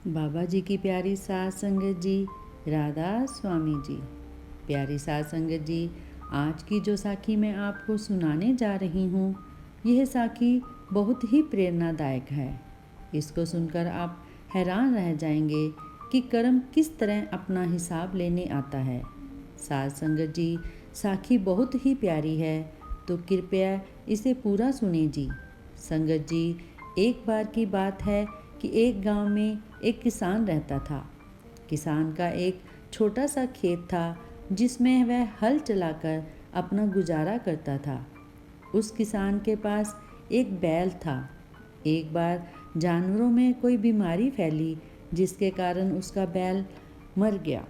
बाबा जी की प्यारी साध संगत जी, राधा स्वामी जी। प्यारी साध संगत जी, आज की जो साखी मैं आपको सुनाने जा रही हूँ, यह साखी बहुत ही प्रेरणादायक है। इसको सुनकर आप हैरान रह जाएंगे कि कर्म किस तरह अपना हिसाब लेने आता है। साध संगत जी, साखी बहुत ही प्यारी है, तो कृपया इसे पूरा सुने जी। संगत जी, एक बार की बात है कि एक गांव में एक किसान रहता था। किसान का एक छोटा सा खेत था जिसमें वह हल चलाकर अपना गुजारा करता था। उस किसान के पास एक बैल था। एक बार जानवरों में कोई बीमारी फैली जिसके कारण उसका बैल मर गया।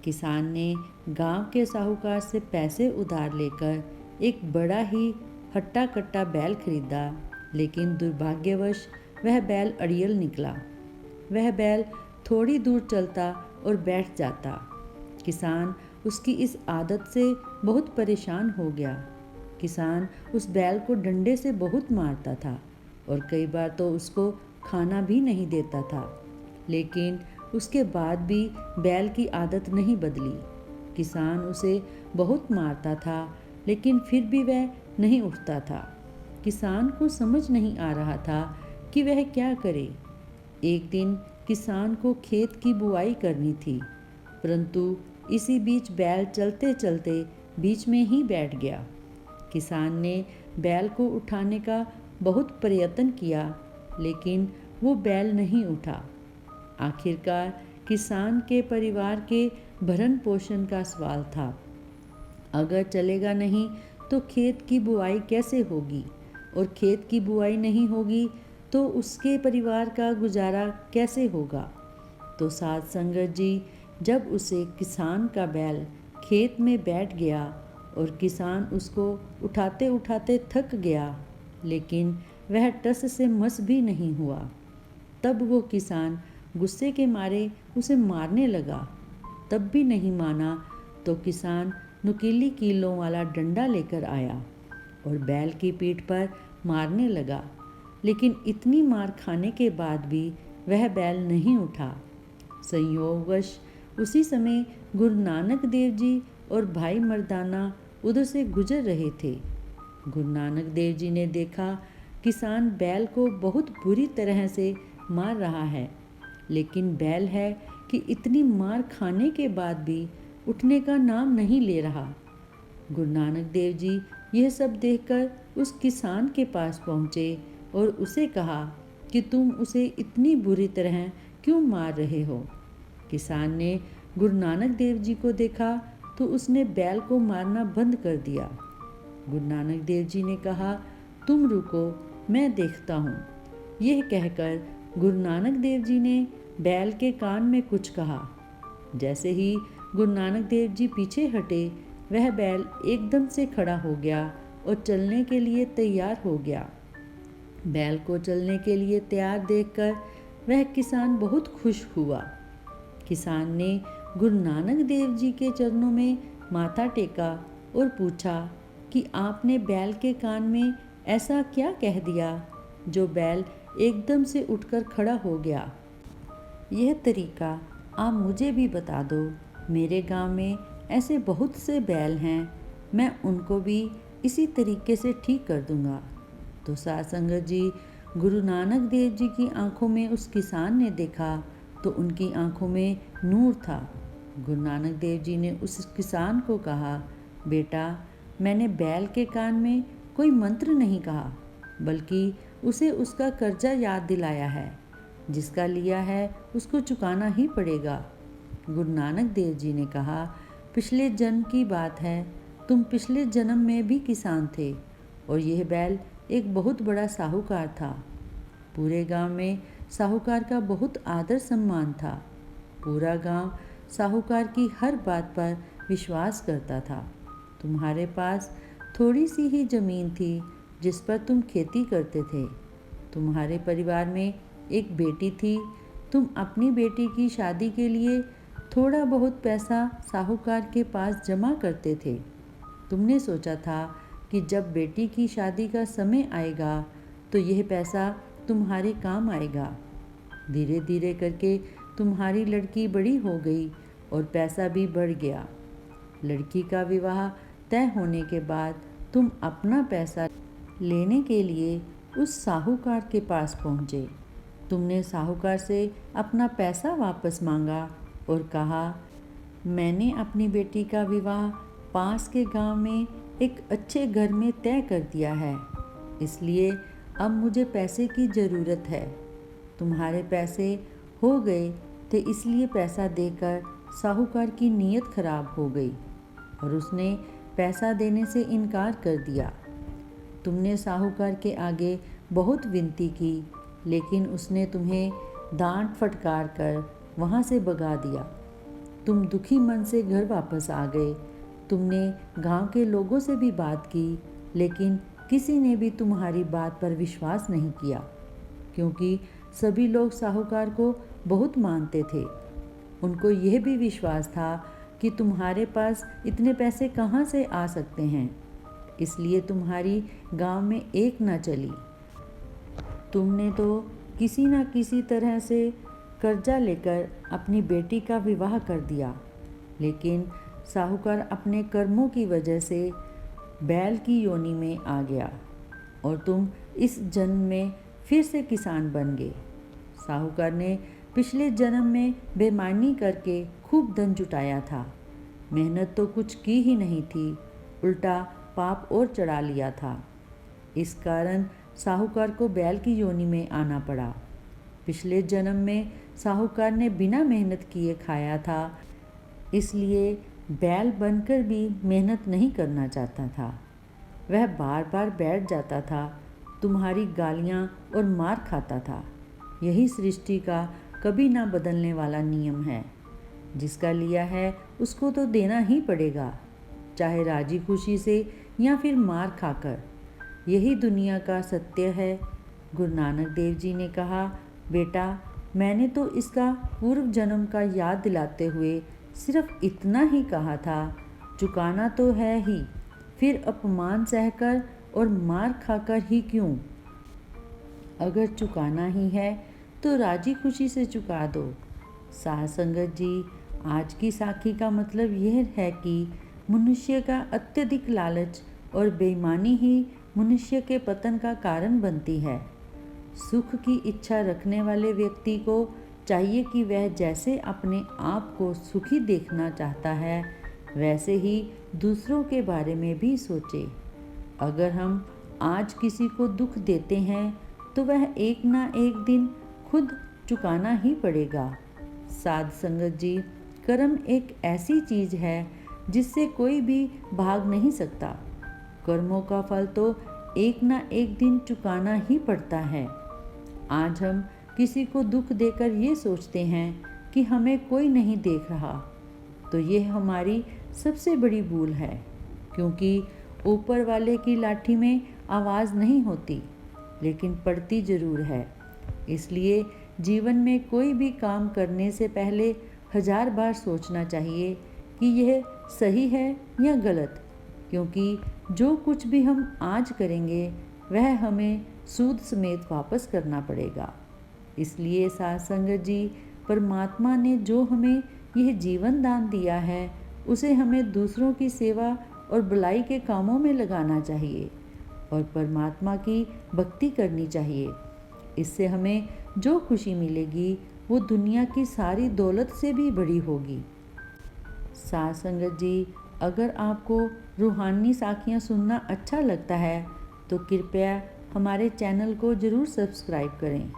किसान ने गांव के साहूकार से पैसे उधार लेकर एक बड़ा ही हट्टा कट्टा बैल खरीदा, लेकिन दुर्भाग्यवश वह बैल अड़ियल निकला। वह बैल थोड़ी दूर चलता और बैठ जाता। किसान उसकी इस आदत से बहुत परेशान हो गया। किसान उस बैल को डंडे से बहुत मारता था और कई बार तो उसको खाना भी नहीं देता था, लेकिन उसके बाद भी बैल की आदत नहीं बदली। किसान उसे बहुत मारता था, लेकिन फिर भी वह नहीं उठता था। किसान को समझ नहीं आ रहा था कि वह क्या करे। एक दिन किसान को खेत की बुआई करनी थी, परंतु इसी बीच बैल चलते चलते बीच में ही बैठ गया। किसान ने बैल को उठाने का बहुत प्रयत्न किया, लेकिन वो बैल नहीं उठा। आखिरकार किसान के परिवार के भरण पोषण का सवाल था। अगर चलेगा नहीं तो खेत की बुआई कैसे होगी, और खेत की बुआई नहीं होगी तो उसके परिवार का गुजारा कैसे होगा। तो साध संगत जी, जब उसे किसान का बैल खेत में बैठ गया और किसान उसको उठाते उठाते थक गया, लेकिन वह टस से मस भी नहीं हुआ, तब वो किसान गुस्से के मारे उसे मारने लगा। तब भी नहीं माना तो किसान नुकीली कीलों वाला डंडा लेकर आया और बैल की पीठ पर मारने लगा, लेकिन इतनी मार खाने के बाद भी वह बैल नहीं उठा। संयोगवश उसी समय गुरु नानक देव जी और भाई मर्दाना उधर से गुजर रहे थे। गुरु नानक देव जी ने देखा किसान बैल को बहुत बुरी तरह से मार रहा है, लेकिन बैल है कि इतनी मार खाने के बाद भी उठने का नाम नहीं ले रहा। गुरु नानक देव जी यह सब देखकर उस किसान के पास पहुँचे और उसे कहा कि तुम उसे इतनी बुरी तरह क्यों मार रहे हो। किसान ने गुरु नानक देव जी को देखा तो उसने बैल को मारना बंद कर दिया। गुरु नानक देव जी ने कहा, तुम रुको, मैं देखता हूँ। यह कहकर गुरु नानक देव जी ने बैल के कान में कुछ कहा। जैसे ही गुरु नानक देव जी पीछे हटे, वह बैल एकदम से खड़ा हो गया और चलने के लिए तैयार हो गया। बैल को चलने के लिए तैयार देखकर वह किसान बहुत खुश हुआ। किसान ने गुरु नानक देव जी के चरणों में माथा टेका और पूछा कि आपने बैल के कान में ऐसा क्या कह दिया जो बैल एकदम से उठकर खड़ा हो गया। यह तरीका आप मुझे भी बता दो। मेरे गांव में ऐसे बहुत से बैल हैं, मैं उनको भी इसी तरीके से ठीक कर दूंगा। तो साध संगत जी, गुरु नानक देव जी की आंखों में उस किसान ने देखा तो उनकी आंखों में नूर था। गुरु नानक देव जी ने उस किसान को कहा, बेटा, मैंने बैल के कान में कोई मंत्र नहीं कहा, बल्कि उसे उसका कर्जा याद दिलाया है। जिसका लिया है उसको चुकाना ही पड़ेगा। गुरु नानक देव जी ने कहा, पिछले जन्म की बात है, तुम पिछले जन्म में भी किसान थे और यह बैल एक बहुत बड़ा साहूकार था। पूरे गांव में साहूकार का बहुत आदर सम्मान था। पूरा गांव साहूकार की हर बात पर विश्वास करता था। तुम्हारे पास थोड़ी सी ही जमीन थी जिस पर तुम खेती करते थे। तुम्हारे परिवार में एक बेटी थी। तुम अपनी बेटी की शादी के लिए थोड़ा बहुत पैसा साहूकार के पास जमा करते थे। तुमने सोचा था कि जब बेटी की शादी का समय आएगा तो यह पैसा तुम्हारे काम आएगा। धीरे धीरे करके तुम्हारी लड़की बड़ी हो गई और पैसा भी बढ़ गया। लड़की का विवाह तय होने के बाद तुम अपना पैसा लेने के लिए उस साहूकार के पास पहुँचे। तुमने साहूकार से अपना पैसा वापस मांगा और कहा, मैंने अपनी बेटी का विवाह पास के गांव में एक अच्छे घर में तय कर दिया है, इसलिए अब मुझे पैसे की ज़रूरत है। तुम्हारे पैसे हो गए थे, इसलिए पैसा देकर साहूकार की नीयत खराब हो गई और उसने पैसा देने से इनकार कर दिया। तुमने साहूकार के आगे बहुत विनती की, लेकिन उसने तुम्हें डांट फटकार कर वहाँ से भगा दिया। तुम दुखी मन से घर वापस आ गए। तुमने गांव के लोगों से भी बात की, लेकिन किसी ने भी तुम्हारी बात पर विश्वास नहीं किया, क्योंकि सभी लोग साहूकार को बहुत मानते थे। उनको यह भी विश्वास था कि तुम्हारे पास इतने पैसे कहाँ से आ सकते हैं, इसलिए तुम्हारी गांव में एक न चली। तुमने तो किसी न किसी तरह से कर्जा लेकर अपनी बेटी का विवाह कर दिया, लेकिन साहूकार अपने कर्मों की वजह से बैल की योनि में आ गया और तुम इस जन्म में फिर से किसान बन गए। साहूकार ने पिछले जन्म में बेईमानी करके खूब धन जुटाया था। मेहनत तो कुछ की ही नहीं थी, उल्टा पाप और चढ़ा लिया था। इस कारण साहूकार को बैल की योनि में आना पड़ा। पिछले जन्म में साहूकार ने बिना मेहनत किए खाया था, इसलिए बैल बनकर भी मेहनत नहीं करना चाहता था। वह बार बार बैठ जाता था, तुम्हारी गालियाँ और मार खाता था। यही सृष्टि का कभी ना बदलने वाला नियम है। जिसका लिया है उसको तो देना ही पड़ेगा, चाहे राजी खुशी से या फिर मार खाकर। यही दुनिया का सत्य है। गुरु नानक देव जी ने कहा, बेटा मैंने तो इसका पूर्व जन्म का याद दिलाते हुए सिर्फ इतना ही कहा था, चुकाना तो है ही, फिर अपमान सहकर और मार खाकर ही क्यों। अगर चुकाना ही है तो राजी खुशी से चुका दो। साध संगत जी, आज की साखी का मतलब यह है कि मनुष्य का अत्यधिक लालच और बेईमानी ही मनुष्य के पतन का कारण बनती है। सुख की इच्छा रखने वाले व्यक्ति को चाहिए कि वह जैसे अपने आप को सुखी देखना चाहता है, वैसे ही दूसरों के बारे में भी सोचे। अगर हम आज किसी को दुख देते हैं तो वह एक ना एक दिन खुद चुकाना ही पड़ेगा। साध संगत जी, कर्म एक ऐसी चीज़ है जिससे कोई भी भाग नहीं सकता। कर्मों का फल तो एक ना एक दिन चुकाना ही पड़ता है। आज हम किसी को दुख देकर ये सोचते हैं कि हमें कोई नहीं देख रहा, तो ये हमारी सबसे बड़ी भूल है, क्योंकि ऊपर वाले की लाठी में आवाज़ नहीं होती, लेकिन पड़ती ज़रूर है। इसलिए जीवन में कोई भी काम करने से पहले 1000 बार सोचना चाहिए कि यह सही है या गलत, क्योंकि जो कुछ भी हम आज करेंगे वह हमें सूद समेत वापस करना पड़ेगा। इसलिए साध संगत जी, परमात्मा ने जो हमें यह जीवन दान दिया है, उसे हमें दूसरों की सेवा और भलाई के कामों में लगाना चाहिए और परमात्मा की भक्ति करनी चाहिए। इससे हमें जो खुशी मिलेगी वो दुनिया की सारी दौलत से भी बड़ी होगी। साध संगत जी, अगर आपको रूहानी साखियाँ सुनना अच्छा लगता है तो कृपया हमारे चैनल को ज़रूर सब्सक्राइब करें।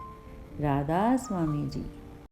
राधा स्वामी जी।